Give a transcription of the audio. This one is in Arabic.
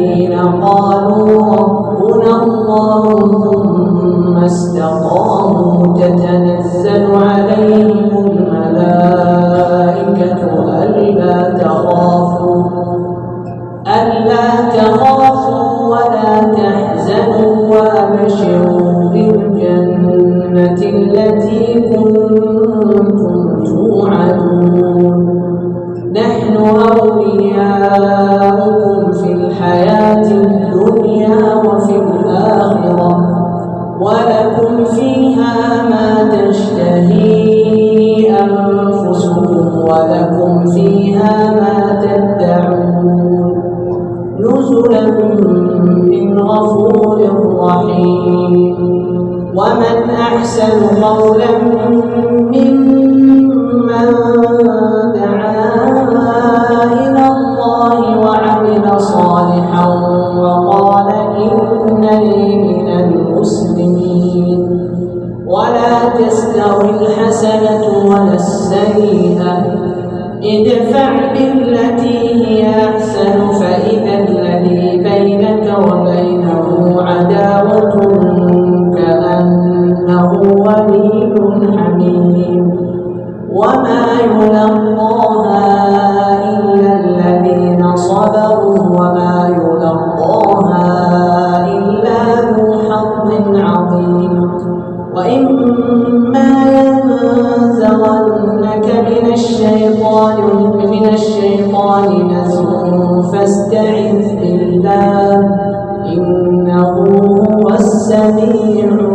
الذين قالوا ربنا الله ثم استقاموا تتنزل عليهم الملائكة ألا تخافوا ولا تحزنوا وابشروا بالجنة التي كنتم توعدون نحن أولياؤكم في الحياة الدنيا وفي الآخرة ولكم فيها ما تشتهي أنفسكم ولكم فيها ما تدعون نزلا من غفور رحيم ومن أحسن قولا ممن دعا إلى الله وعمل صالحا وقال إنني من المسلمين ولا تستوي الحسنة ولا السيئة ادفع بالتي هي أحسن فإذا الذي بينك وبينه عداوة كأنه ولي حميم وما يلقاها إلا الذين صبروا وما يلقاها إلا ذو حظ عظيم وإما ينزغنك من الشيطان نزغ فاستعذ بالله إنه هو السميع